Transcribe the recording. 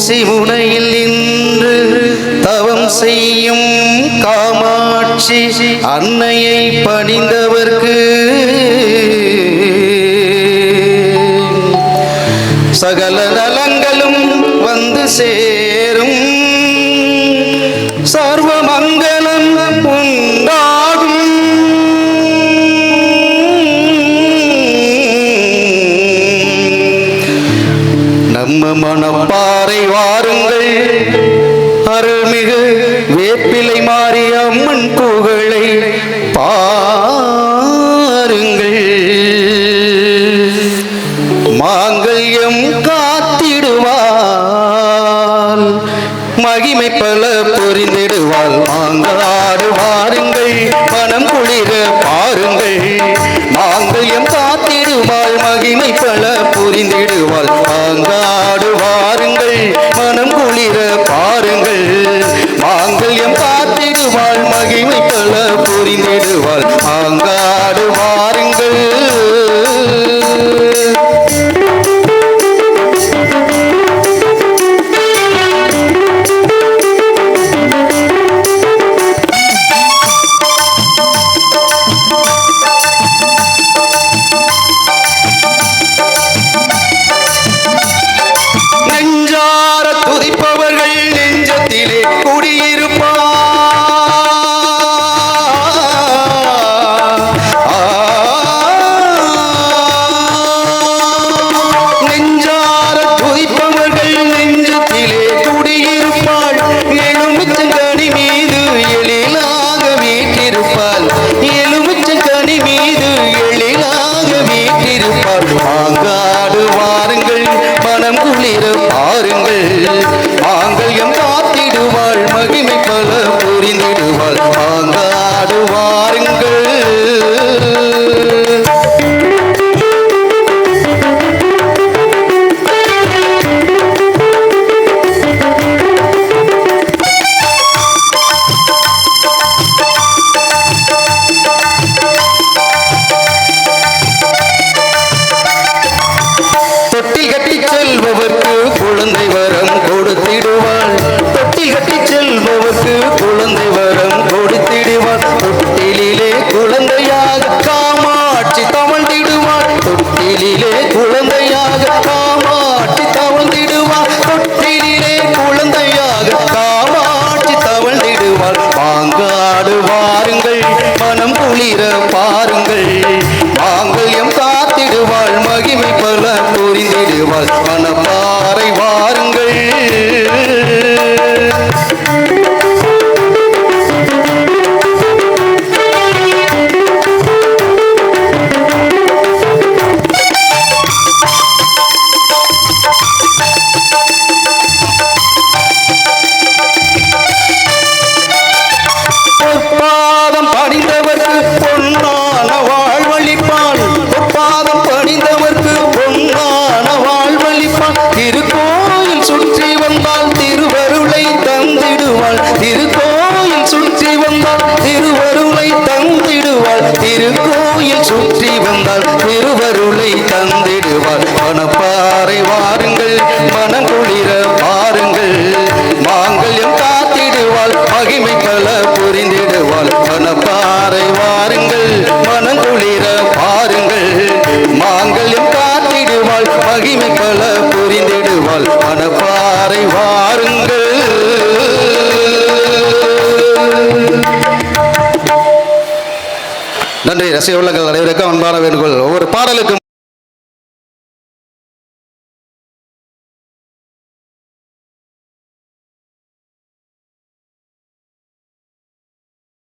ஊசி முனையில் நின்று தவம் செய்யும் காமாட்சி அன்னையை பணிந்தவர்க்கு சகல நலங்களும் வந்து சேரும், சர்வ மங்களம் உண்டாகும். நம்ம மனப்பாறை வாருங்கள், அருள்மிகு வேப்பிலை மாரியம்மன் புகழை பாருங்கள். மாங்கல்யம் காத்திடுவாள், மகிமை பல புரிந்திடுவாள். மாங்காடு வாருங்கள், மனம் குளிர பாருங்கள். மாங்கல்யம் காத்திடுவாள், மகிமை பல புரிந்திடுவாள். மாங்காடு வாருங்கள், மனம் குளிர பாருங்கள். மாங்கல்யம் காத்திடுவாள், மகிமை பல புரிந்திடுவாள். மாங்காடு வாருங்கள். மாங்காடு வாருங்கள், மனம் குளிர பாருங்கள். மாங்கல்யம் காத்திடுவாள், மகிமை பல புரிந்திடுவாள். மாங்காடு வாருங்கள். செல்பவர்க்கு குழந்தை வரம் கொடுத்திடுவாள், தொட்டி கட்டி செல்பவர்க்கு குழந்தை வரம் கொடுத்திடுவாள். தொட்டிலே குழந்தையாக காமாட்சி தவழ்ந்திடுவாள், தொட்டிலே குழந்தையாக காமாட்சி தவழ்ந்திடுவாள். தொட்டிலே குழந்தையாக காமாட்சி தவழ்ந்திடுவாள். மாங்காடு வாருங்கள், மனம் குளிர பாருங்கள். மாங்கல்யம் காத்திடுவாள், மகிமை பல புரிந்திடுவாள். மனப்பாறை வாருங்கள். பொற்பாதம் பணிந்தவர்க்கு பொன்னான வாழ்வழிப்பாள், பொற்பாதம் பணிந்தவர்க்கு பொன்னான வாழ்வழிப்பாள். திருக்கோயில் சுற்றி வந்தால் திருவருளை தந்திடுவாள், திருக்கோயில் சுற்றி வந்தால் திருவருளை தந்திடுவாள். திருக்கோயில் சுற்றி வந்தால் திருவருளை தந்திடுவாள். மனப்பாறை வாருங்கள், மனம் குளிர பாருங்கள். மாங்கல்யம் காத்திடுவாள், மகிமை பல புரிந்திடுவாள். மனப்பாறை வாருங்கள், மனம் குளிர பாருங்கள். மாங்கல்யம் காத்திடுவாள், மகிமை பல புரிந்திடுவாள். மனப்பாறை வாருங்கள். நன்றி. ரசிக உள்ளங்கள் அனைவருக்கும் அன்பான வேண்டுகோள். ஒவ்வொரு பாடலுக்கும்